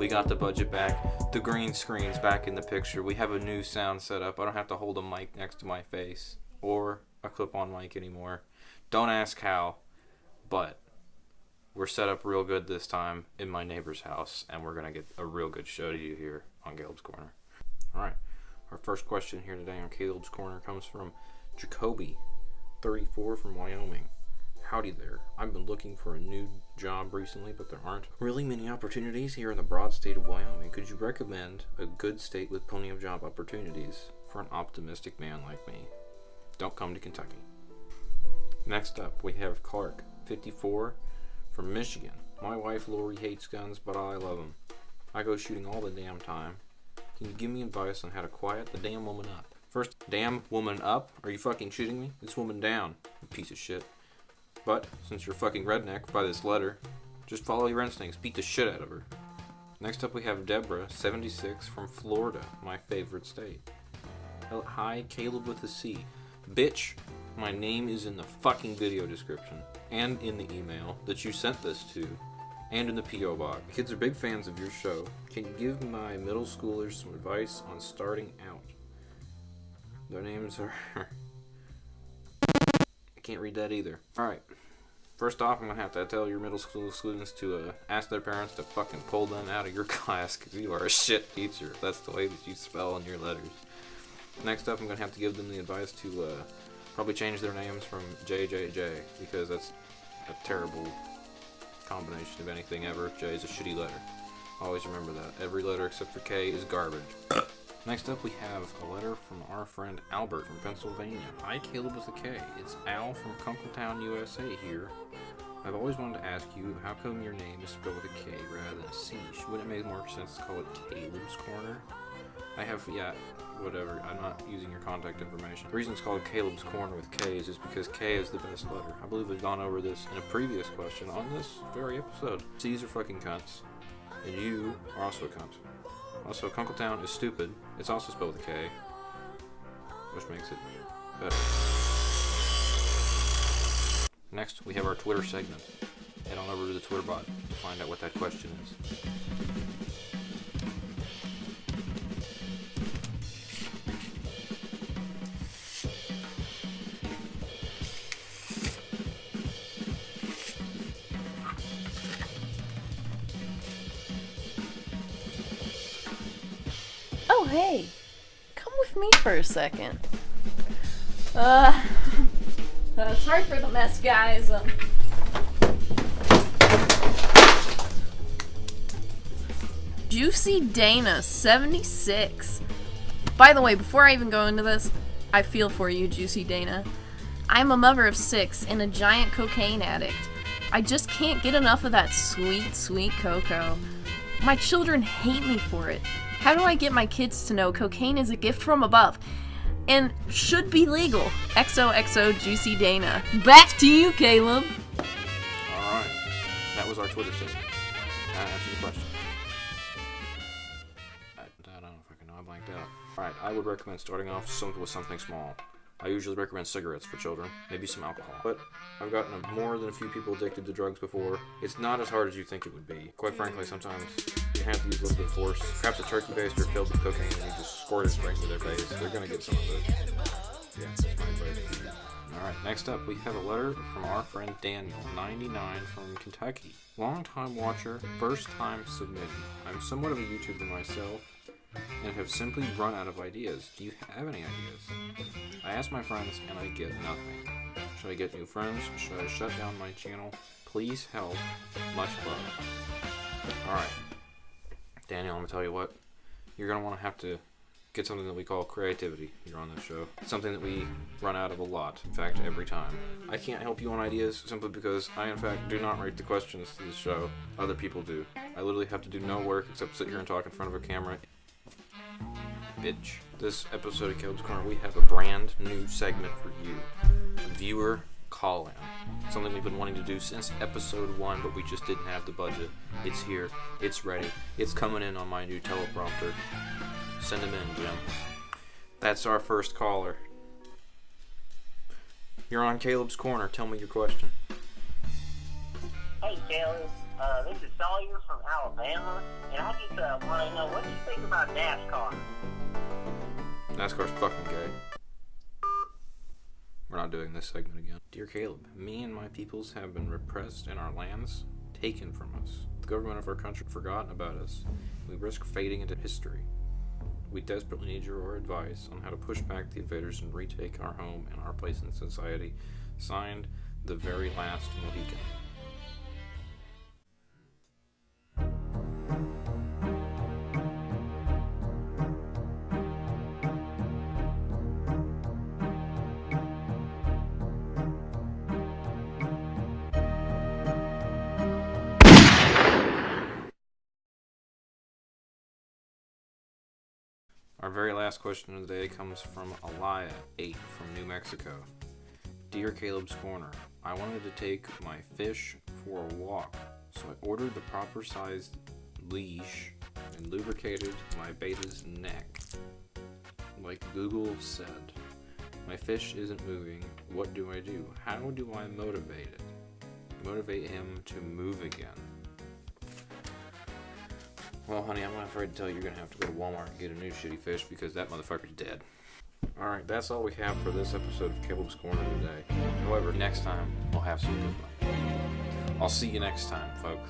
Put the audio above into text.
We got the budget back. The green screen's back in the picture. We have a new sound set up. I don't have to hold a mic next to my face or a clip-on mic anymore. Don't ask how, but we're set up real good this time in my neighbor's house, and we're going to get a real good show to you here on Kaleb's Corner. All right, our first question here today on Kaleb's Corner comes from Jacoby, 34 from Wyoming. Howdy there. I've been looking for a new job recently, but there aren't really many opportunities here in the broad state of Wyoming. Could you recommend a good state with plenty of job opportunities for an optimistic man like me? Don't come to Kentucky. Next up, we have Clark, 54, from Michigan. My wife Lori hates guns, but I love them. I go shooting all the damn time. Can you give me advice on how to quiet the damn woman up? First, damn woman up? Are you fucking shitting me? This woman down, you piece of shit. But, since you're fucking redneck by this letter, just follow your instincts, beat the shit out of her. Next up we have Deborah, 76, from Florida, my favorite state. Hi, Kaleb with a C. Bitch, my name is in the fucking video description, and in the email that you sent this to, and in the P.O. box. Kids are big fans of your show. Can you give my middle schoolers some advice on starting out? Their names are... I can't read that either. Alright. First off, I'm going to have to tell your middle school students to ask their parents to fucking pull them out of your class because you are a shit teacher. That's the way that you spell in your letters. Next up, I'm going to have to give them the advice to probably change their names from JJJ because that's a terrible combination of anything ever. J is a shitty letter. Always remember that. Every letter except for K is garbage. Next up, we have a letter from our friend Albert from Pennsylvania. Hi, Kaleb with a K. It's Al from Kunkletown, USA here. I've always wanted to ask you, how come your name is spelled with a K rather than a C? Wouldn't it make more sense to call it Kaleb's Corner? Whatever. I'm not using your contact information. The reason it's called Kaleb's Corner with K is just because K is the best letter. I believe we've gone over this in a previous question on this very episode. C's are fucking cunts, and you are also a cunt. Also, Kunkletown is stupid. It's also spelled with a K, which makes it better. Next, we have our Twitter segment. Head on over to the Twitter bot to find out what that question is. Oh, hey, come with me for a second. Sorry for the mess, guys. Juicy Dana, 76. By the way, before I even go into this, I feel for you, Juicy Dana. I'm a mother of 6 and a giant cocaine addict. I just can't get enough of that sweet, sweet cocoa. My children hate me for it. How do I get my kids to know cocaine is a gift from above and should be legal? XOXO Juicy Dana. Back to you, Kaleb. Alright. That was our Twitter segment. That answers the question. I don't know if I can know. I blanked out. Alright, I would recommend starting off with something small. I usually recommend cigarettes for children, maybe some alcohol. But I've gotten more than a few people addicted to drugs before. It's not as hard as you think it would be. Quite frankly, sometimes you have to use a little bit of force. Perhaps a turkey baster filled with cocaine and you just squirt it straight into their face. They're gonna get some of it. Yeah, that's my advice. Alright, next up we have a letter from our friend Daniel, 99 from Kentucky. Long-time watcher, first time submitting. I'm somewhat of a YouTuber myself and have simply run out of ideas. Do you have any ideas? I ask my friends and I get nothing. Should I get new friends? Should I shut down my channel? Please help. Much love. Alright. Daniel, I'm gonna tell you what. You're gonna want to have to get something that we call creativity here on this show. It's something that we run out of a lot. In fact, every time. I can't help you on ideas simply because I, in fact, do not write the questions to this show. Other people do. I literally have to do no work except sit here and talk in front of a camera. Bitch. This episode of Kaleb's Corner, we have a brand new segment for you. A viewer call-in. Something we've been wanting to do since episode 1, but we just didn't have the budget. It's here. It's ready. It's coming in on my new teleprompter. Send him in, Jim. That's our first caller. You're on Kaleb's Corner. Tell me your question. Hey, Kaleb. This is Sawyer from Alabama, and I just want to know, what do you think about NASCAR? NASCAR's fucking gay. We're not doing this segment again. Dear Caleb, me and my peoples have been repressed and our lands taken from us. The government of our country forgotten about us. We risk fading into history. We desperately need your advice on how to push back the invaders and retake our home and our place in society. Signed, the very last Mohican. Our very last question of the day comes from Alaya 8 from New Mexico. Dear Caleb's Corner, I wanted to take my fish for a walk, so I ordered the proper sized leash and lubricated my beta's neck. Like Google said, my fish isn't moving. What do I do? How do I motivate it? Motivate him to move again. Well, honey, I'm not afraid to tell you you're going to have to go to Walmart and get a new shitty fish because that motherfucker's dead. Alright, that's all we have for this episode of Caleb's Corner today. However, next time, we'll have some good luck. I'll see you next time, folks.